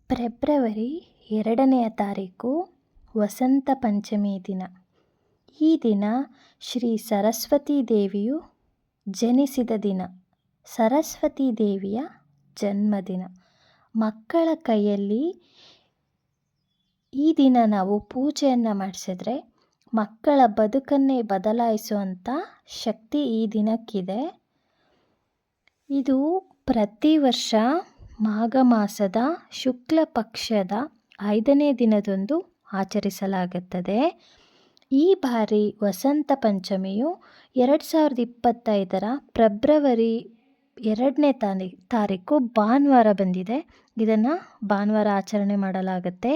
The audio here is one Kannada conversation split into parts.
ಫೆಬ್ರವರಿ 2ನೇ ತಾರೀಕು ವಸಂತ ಪಂಚಮಿ ದಿನ. ಈ ದಿನ ಶ್ರೀ ಸರಸ್ವತೀ ದೇವಿಯು ಜನಿಸಿದ ದಿನ. ಸರಸ್ವತೀ ದೇವಿಯ ಜನ್ಮದಿನ. ಮಕ್ಕಳ ಕೈಯಲ್ಲಿ ಈ ದಿನ ನಾವು ಪೂಜೆಯನ್ನು ಮಾಡಿಸಿದ್ರೆ ಮಕ್ಕಳ ಬದುಕನ್ನೇ ಬದಲಾಯಿಸುವಂಥ ಶಕ್ತಿ ಈ ದಿನಕ್ಕಿದೆ. ಇದು ಪ್ರತಿ ವರ್ಷ ಮಾಘ ಮಾಸದ ಶುಕ್ಲ ಪಕ್ಷದ 5ನೇ ದಿನದಂದು ಆಚರಿಸಲಾಗುತ್ತದೆ. ಈ ಬಾರಿ ವಸಂತ ಪಂಚಮಿಯು 2025ರ ಫೆಬ್ರವರಿ 2ನೇ ತಾರೀಕು ಭಾನುವಾರ ಬಂದಿದೆ. ಇದನ್ನು ಭಾನುವಾರ ಆಚರಣೆ ಮಾಡಲಾಗುತ್ತೆ.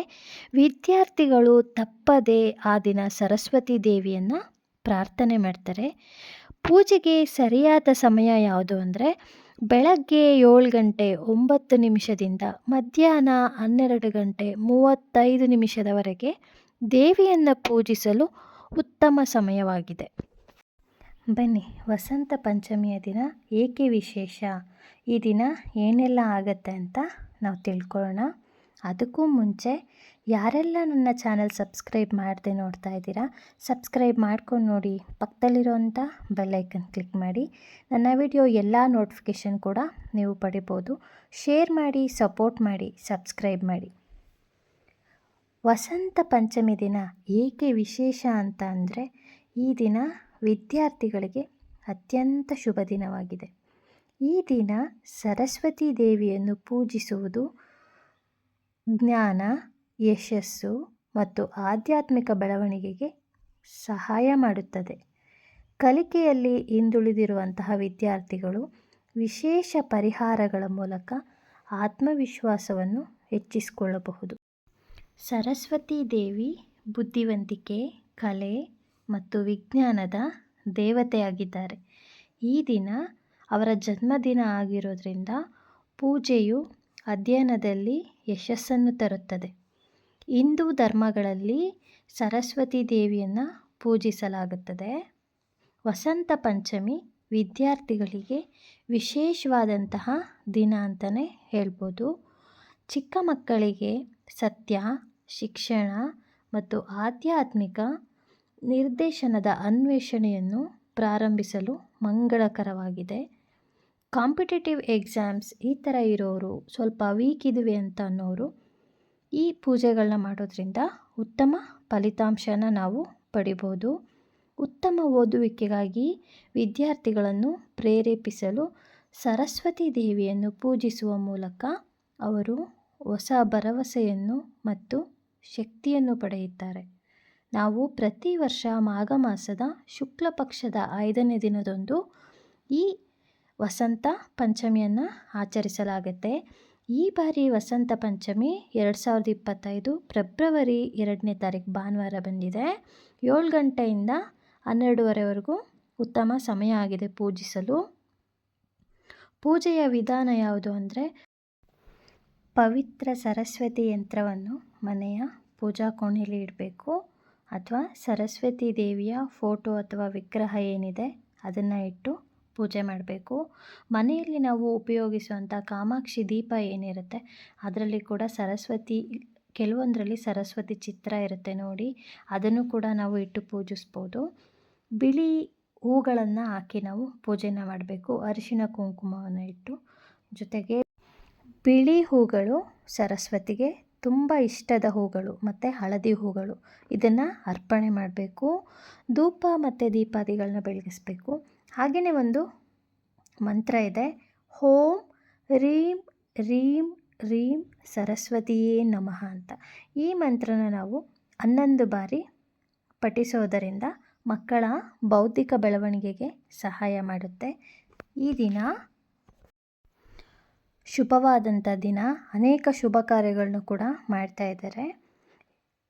ವಿದ್ಯಾರ್ಥಿಗಳು ತಪ್ಪದೇ ಆ ದಿನ ಸರಸ್ವತಿ ದೇವಿಯನ್ನು ಪ್ರಾರ್ಥನೆ ಮಾಡ್ತಾರೆ. ಪೂಜೆಗೆ ಸರಿಯಾದ ಸಮಯ ಯಾವುದು ಅಂದರೆ ಬೆಳಗ್ಗೆ 7 ಗಂಟೆ 9 ನಿಮಿಷದಿಂದ ಮಧ್ಯಾಹ್ನ 12 ಗಂಟೆ 35 ನಿಮಿಷದವರೆಗೆ ದೇವಿಯನ್ನು ಪೂಜಿಸಲು ಉತ್ತಮ ಸಮಯವಾಗಿದೆ. ಬನ್ನಿ, ವಸಂತ ಪಂಚಮಿಯ ದಿನ ಏಕೆ ವಿಶೇಷ, ಈ ದಿನ ಏನೆಲ್ಲ ಆಗತ್ತೆ ಅಂತ ನಾವು ತಿಳ್ಕೊಳ್ಳೋಣ. ಅದಕ್ಕೂ ಮುಂಚೆ ಯಾರೆಲ್ಲ ನನ್ನ ಚಾನಲ್ ಸಬ್ಸ್ಕ್ರೈಬ್ ಮಾಡದೆ ನೋಡ್ತಾ ಇದ್ದೀರಾ, ಸಬ್ಸ್ಕ್ರೈಬ್ ಮಾಡ್ಕೊಂಡು ನೋಡಿ. ಪಕ್ಕದಲ್ಲಿರೋಂಥ ಬೆಲ್ಲೈಕನ್ ಕ್ಲಿಕ್ ಮಾಡಿ. ನನ್ನ ವಿಡಿಯೋ ಎಲ್ಲ ನೋಟಿಫಿಕೇಷನ್ ಕೂಡ ನೀವು ಪಡಿಬೋದು. ಶೇರ್ ಮಾಡಿ, ಸಪೋರ್ಟ್ ಮಾಡಿ, ಸಬ್ಸ್ಕ್ರೈಬ್ ಮಾಡಿ. ವಸಂತ ಪಂಚಮಿ ದಿನ ಏಕೆ ವಿಶೇಷ ಅಂತ ಅಂದರೆ ಈ ದಿನ ವಿದ್ಯಾರ್ಥಿಗಳಿಗೆ ಅತ್ಯಂತ ಶುಭ ದಿನವಾಗಿದೆ. ಈ ದಿನ ಸರಸ್ವತಿ ದೇವಿಯನ್ನು ಪೂಜಿಸುವುದು ಜ್ಞಾನ, ಯಶಸ್ಸು ಮತ್ತು ಆಧ್ಯಾತ್ಮಿಕ ಬೆಳವಣಿಗೆಗೆ ಸಹಾಯ ಮಾಡುತ್ತದೆ. ಕಲಿಕೆಯಲ್ಲಿ ಹಿಂದುಳಿದಿರುವಂತಹ ವಿದ್ಯಾರ್ಥಿಗಳು ವಿಶೇಷ ಪರಿಹಾರಗಳ ಮೂಲಕ ಆತ್ಮವಿಶ್ವಾಸವನ್ನು ಹೆಚ್ಚಿಸಿಕೊಳ್ಳಬಹುದು. ಸರಸ್ವತಿ ದೇವಿ ಬುದ್ಧಿವಂತಿಕೆ, ಕಲೆ ಮತ್ತು ವಿಜ್ಞಾನದ ದೇವತೆಯಾಗಿದ್ದಾರೆ. ಈ ದಿನ ಅವರ ಜನ್ಮದಿನ ಆಗಿರೋದ್ರಿಂದ ಪೂಜೆಯು ಅಧ್ಯಯನದಲ್ಲಿ ಯಶಸ್ಸನ್ನು ತರುತ್ತದೆ. ಹಿಂದೂ ಧರ್ಮಗಳಲ್ಲಿ ಸರಸ್ವತಿ ದೇವಿಯನ್ನು ಪೂಜಿಸಲಾಗುತ್ತದೆ. ವಸಂತ ಪಂಚಮಿ ವಿದ್ಯಾರ್ಥಿಗಳಿಗೆ ವಿಶೇಷವಾದಂತಹ ದಿನ ಅಂತಲೇ ಹೇಳ್ಬೋದು. ಚಿಕ್ಕ ಮಕ್ಕಳಿಗೆ ಸತ್ಯ, ಶಿಕ್ಷಣ ಮತ್ತು ಆಧ್ಯಾತ್ಮಿಕ ನಿರ್ದೇಶನದ ಅನ್ವೇಷಣೆಯನ್ನು ಪ್ರಾರಂಭಿಸಲು ಮಂಗಳಕರವಾಗಿದೆ. ಕಾಂಪಿಟೇಟಿವ್ ಎಕ್ಸಾಮ್ಸ್ ಈ ಥರ ಇರೋರು, ಸ್ವಲ್ಪ ವೀಕ್ ಇದುವೆ ಅಂತ ಅನ್ನೋರು ಈ ಪೂಜೆಗಳನ್ನ ಮಾಡೋದ್ರಿಂದ ಉತ್ತಮ ಫಲಿತಾಂಶನ ನಾವು ಪಡಿಬೋದು. ಉತ್ತಮ ಓದುವಿಕೆಗಾಗಿ ವಿದ್ಯಾರ್ಥಿಗಳನ್ನು ಪ್ರೇರೇಪಿಸಲು ಸರಸ್ವತಿ ದೇವಿಯನ್ನು ಪೂಜಿಸುವ ಮೂಲಕ ಅವರು ಹೊಸ ಭರವಸೆಯನ್ನು ಮತ್ತು ಶಕ್ತಿಯನ್ನು ಪಡೆಯುತ್ತಾರೆ. ನಾವು ಪ್ರತಿ ವರ್ಷ ಮಾಘ ಮಾಸದ ಶುಕ್ಲ ಪಕ್ಷದ 5ನೇ ದಿನದಂದು ಈ ವಸಂತ ಪಂಚಮಿಯನ್ನು ಆಚರಿಸಲಾಗುತ್ತೆ. ಈ ಬಾರಿ ವಸಂತ ಪಂಚಮಿ 2025 ಫೆಬ್ರವರಿ 2ನೇ ತಾರೀಕು ಭಾನುವಾರ ಬಂದಿದೆ. 7 ಗಂಟೆಯಿಂದ 12:30ವರೆಗೂ ಉತ್ತಮ ಸಮಯ ಆಗಿದೆ ಪೂಜಿಸಲು. ಪೂಜೆಯ ವಿಧಾನ ಯಾವುದು ಅಂದರೆ ಪವಿತ್ರ ಸರಸ್ವತಿ ಯಂತ್ರವನ್ನು ಮನೆಯ ಪೂಜಾ ಕೋಣೆಯಲ್ಲಿ ಇಡಬೇಕು, ಅಥವಾ ಸರಸ್ವತಿ ದೇವಿಯ ಫೋಟೋ ಅಥವಾ ವಿಗ್ರಹ ಏನಿದೆ ಅದನ್ನು ಇಟ್ಟು ಪೂಜೆ ಮಾಡಬೇಕು. ಮನೆಯಲ್ಲಿ ನಾವು ಉಪಯೋಗಿಸುವಂಥ ಕಾಮಾಕ್ಷಿ ದೀಪ ಏನಿರುತ್ತೆ ಅದರಲ್ಲಿ ಕೂಡ ಕೆಲವೊಂದರಲ್ಲಿ ಸರಸ್ವತಿ ಚಿತ್ರ ಇರುತ್ತೆ ನೋಡಿ, ಅದನ್ನು ಕೂಡ ನಾವು ಇಟ್ಟು ಪೂಜಿಸ್ಬೋದು. ಬಿಳಿ ಹೂಗಳನ್ನು ಹಾಕಿ ನಾವು ಪೂಜೆನ ಮಾಡಬೇಕು. ಅರಿಶಿಣ ಕುಂಕುಮವನ್ನು ಇಟ್ಟು, ಜೊತೆಗೆ ಬಿಳಿ ಹೂಗಳು ಸರಸ್ವತಿಗೆ ತುಂಬ ಇಷ್ಟದ ಹೂಗಳು ಮತ್ತು ಹಳದಿ ಹೂಗಳು, ಇದನ್ನು ಅರ್ಪಣೆ ಮಾಡಬೇಕು. ಧೂಪ ಮತ್ತು ದೀಪಾದಿಗಳನ್ನ ಬೆಳಗಿಸ್ಬೇಕು. ಹಾಗೆಯೇ ಒಂದು ಮಂತ್ರ ಇದೆ, ಓಂ ರೀಂ ರೀಂ ರೀಂ ಸರಸ್ವತಿಯೇ ನಮಃ ಅಂತ. ಈ ಮಂತ್ರನ ನಾವು 11 ಬಾರಿ ಪಠಿಸೋದರಿಂದ ಮಕ್ಕಳ ಬೌದ್ಧಿಕ ಬೆಳವಣಿಗೆಗೆ ಸಹಾಯ ಮಾಡುತ್ತೆ. ಈ ದಿನ ಶುಭವಾದಂಥ ದಿನ. ಅನೇಕ ಶುಭ ಕಾರ್ಯಗಳನ್ನು ಕೂಡ ಮಾಡ್ತಾ ಇದ್ದಾರೆ.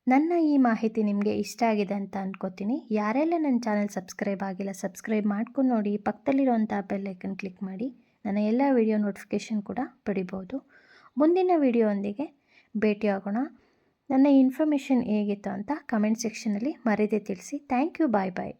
ನನ್ನ ಈ ಮಾಹಿತಿ ನಿಮಗೆ ಇಷ್ಟ ಆಗಿದೆ ಅಂತ ಅಂದ್ಕೋತೀನಿ. ಯಾರೆಲ್ಲ ನನ್ನ ಚಾನಲ್ ಸಬ್ಸ್ಕ್ರೈಬ್ ಆಗಿಲ್ಲ, ಸಬ್ಸ್ಕ್ರೈಬ್ ಮಾಡ್ಕೊಂಡು ನೋಡಿ. ಪಕ್ಕದಲ್ಲಿರುವಂಥ ಬೆಲ್ಲೈಕನ್ ಕ್ಲಿಕ್ ಮಾಡಿ. ನನ್ನ ಎಲ್ಲ ವಿಡಿಯೋ ನೋಟಿಫಿಕೇಷನ್ ಕೂಡ ಪಡಿಬೋದು. ಮುಂದಿನ ವಿಡಿಯೋದೊಂದಿಗೆ ಭೇಟಿಯಾಗೋಣ. ನನ್ನ ಇನ್ಫಾರ್ಮೇಷನ್ ಹೇಗಿತ್ತು ಅಂತ ಕಮೆಂಟ್ ಸೆಕ್ಷನಲ್ಲಿ ಮರೆಯದೆ ತಿಳಿಸಿ. Thank you. Bye bye.